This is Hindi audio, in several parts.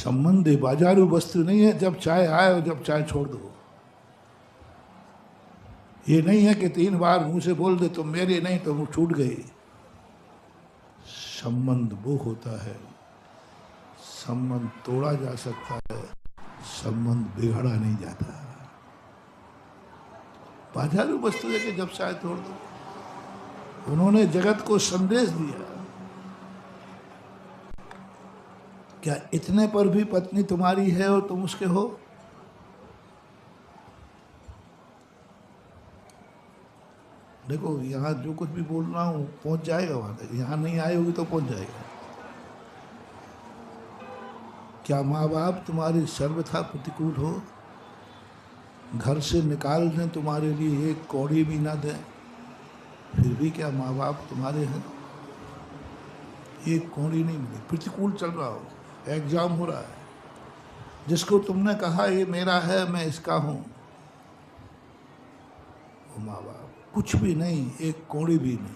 संबंध बाजारू वस्तु नहीं है, जब चाहे आए और जब चाहे छोड़ दो। ये नहीं है कि 3 बार मुंह से बोल दे तो मेरे नहीं तो मुंह छूट गई। संबंध वो होता है, संबंध तोड़ा जा सकता है, संबंध बिगड़ा नहीं जाता। बाजारू वस्तु है कि जब चाहे तोड़ दो। उन्होंने जगत को संदेश दिया, क्या इतने पर भी पत्नी तुम्हारी है और तुम उसके हो? देखो यहाँ जो कुछ भी बोल रहा हूँ पहुंच जाएगा वहां तक, यहाँ नहीं आए होगी तो पहुंच जाएगा। क्या माँ बाप तुम्हारे सर्वथा प्रतिकूल हो? घर से निकाल दें तुम्हारे लिए, एक कौड़ी भी ना दें, फिर भी क्या माँ बाप तुम्हारे हैं? एक कौड़ी नहीं मिली, प्रतिकूल चल रहा हो, एग्जाम हो रहा है, जिसको तुमने कहा ये मेरा है मैं इसका हूं, वो माँ बाप कुछ भी नहीं, एक कौड़ी भी नहीं।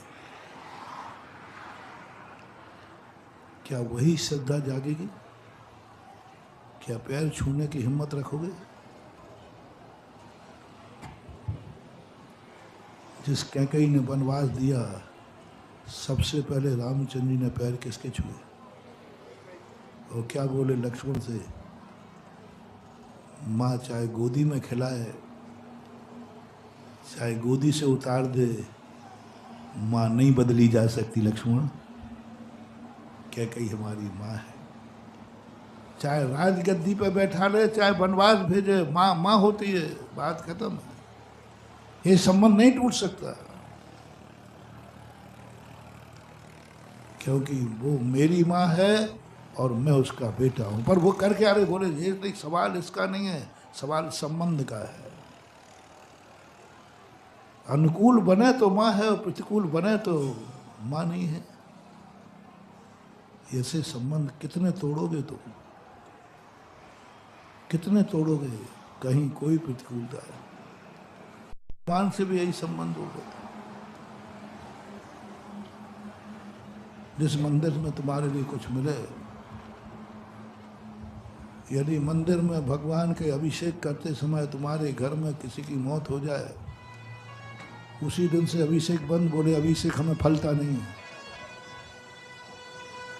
क्या वही श्रद्धा जागेगी? क्या पैर छूने की हिम्मत रखोगे? जिस कैकेयी ने वनवास दिया, सबसे पहले रामचंद्र जी ने पैर किसके छुए? और क्या बोले लक्ष्मण से? माँ चाहे गोदी में खिलाए, चाहे गोदी से उतार दे, माँ नहीं बदली जा सकती लक्ष्मण। कैकेयी हमारी माँ है। चाहे राजगद्दी पे बैठा ले, चाहे वनवास भेजे, माँ माँ होती है, बात खत्म है। ये संबंध नहीं टूट सकता, क्योंकि वो मेरी माँ है और मैं उसका बेटा हूं। पर वो करके आ रहे बोले ये नहीं, सवाल इसका नहीं है, सवाल संबंध का है। अनुकूल बने तो माँ है और प्रतिकूल बने तो माँ नहीं है। ऐसे संबंध कितने तोड़ोगे तुम, कितने तोड़ोगे? कहीं कोई प्रतिकूलता है। भगवान से भी यही संबंध हो गया। जिस मंदिर में तुम्हारे लिए कुछ मिले, यदि मंदिर में भगवान के अभिषेक करते समय तुम्हारे घर में किसी की मौत हो जाए, उसी दिन से अभिषेक बंद। बोले अभिषेक हमें फलता नहीं है।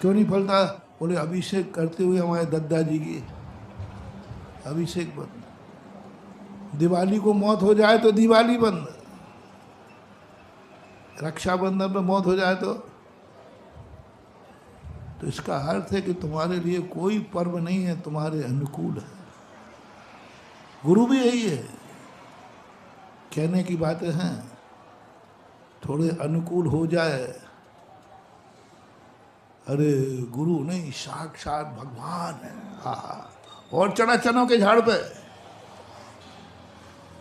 क्यों नहीं फलता? बोले अभिषेक करते हुए हमारे दादाजी की अभिषेक बंद। दिवाली को मौत हो जाए तो दिवाली बंद। रक्षाबंधन में मौत हो जाए तो इसका अर्थ है कि तुम्हारे लिए कोई पर्व नहीं है तुम्हारे अनुकूल है। गुरु भी यही है, कहने की बातें हैं, थोड़े अनुकूल हो जाए, अरे गुरु नहीं साक्षात भगवान है, हाँ, और चढ़ा चनों के झाड़ पे।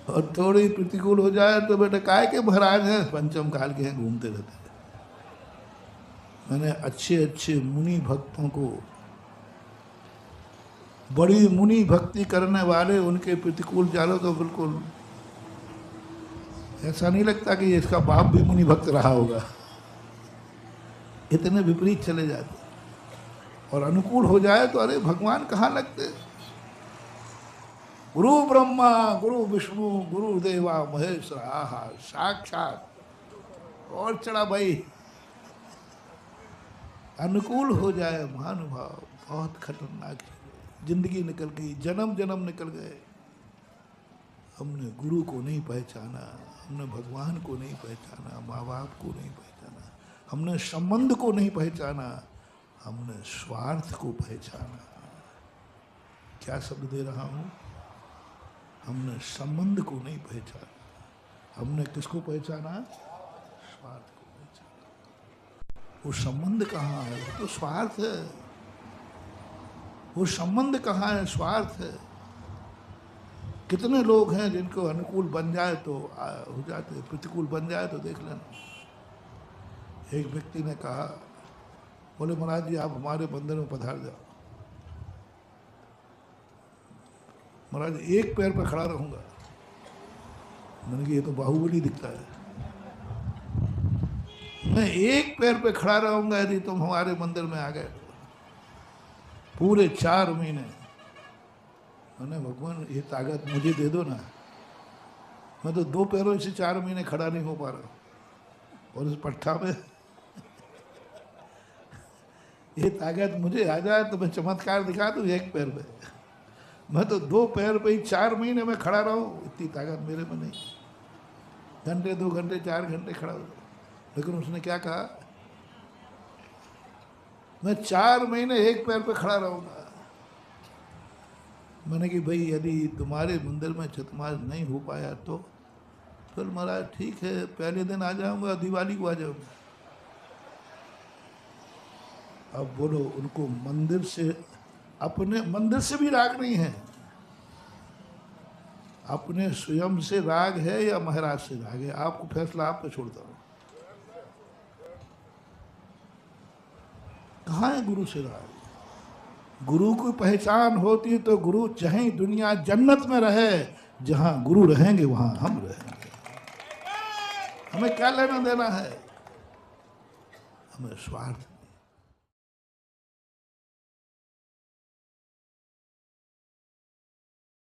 और थोड़ी प्रतिकूल हो जाए तो बेटा काय के महाराज हैं, पंचम काल के हैं, घूमते रहते हैं। मैंने अच्छे अच्छे मुनि भक्तों को, बड़ी मुनि भक्ति करने वाले, उनके प्रतिकूल जालो तो बिल्कुल ऐसा नहीं लगता कि इसका बाप भी मुनि भक्त रहा होगा। इतने विपरीत चले जाते। और अनुकूल हो जाए तो अरे भगवान कहाँ लगते? गुरु ब्रह्मा गुरु विष्णु गुरु देवा महेश्वर, आहा साक्षात। और चढ़ा भाई। अनुकूल हो जाए महानुभाव, बहुत खतरनाक है। जिंदगी निकल गई, जन्म जन्म निकल गए। हमने गुरु को नहीं पहचाना, हमने भगवान को नहीं पहचाना, माँ बाप को नहीं पहचाना, हमने संबंध को नहीं पहचाना, हमने स्वार्थ को पहचाना। क्या शब्द दे रहा हूँ? हमने संबंध को नहीं पहचाना, हमने किसको पहचाना? स्वार्थ को पहचाना। वो संबंध कहाँ है? वो तो स्वार्थ है। वो संबंध कहाँ है? स्वार्थ है। कितने लोग हैं जिनको अनुकूल बन जाए तो हो जाते, प्रतिकूल बन जाए तो देख लेना। एक व्यक्ति ने कहा, बोले महाराज जी आप हमारे मंदिर में पधार जाओ। महाराज एक पैर पर खड़ा रहूंगा। मैंने कहा ये तो बाहुबली दिखता है। मैं एक पैर पे खड़ा रहूंगा यदि तुम हमारे मंदिर में आ गए। पूरे 4 महीने मैंने भगवान ये ताकत मुझे दे दो ना, मैं तो 2 पैरों से 4 महीने खड़ा नहीं हो पा रहा, और इस पट्टा में ये ताकत मुझे आ जाए तो मैं चमत्कार दिखा दूं 1 पैर पे, मैं तो 2 पैर पे ही 4 महीने में खड़ा रहूं, इतनी ताकत मेरे में नहीं। घंटे 2 घंटे 4 घंटे खड़ा हो, लेकिन उसने क्या कहा, मैं 4 महीने 1 पैर पे खड़ा रहूंगा। मैंने कि भाई यदि तुम्हारे मंदिर में छठमास नहीं हो पाया तो फिर महाराज ठीक है, पहले दिन आ जाऊंगा, दिवाली को आ जाऊंगा। अब बोलो, उनको मंदिर से, अपने मंदिर से भी राग नहीं है, अपने स्वयं से राग है या महाराज से राग है, आपको फैसला आप पे छोड़ता हूं। कहाँ है गुरु से राग? गुरु की पहचान होती तो गुरु चाहे दुनिया जन्नत में रहे, जहां गुरु रहेंगे वहां हम रहेंगे। हमें क्या लेना देना है? हमें स्वार्थ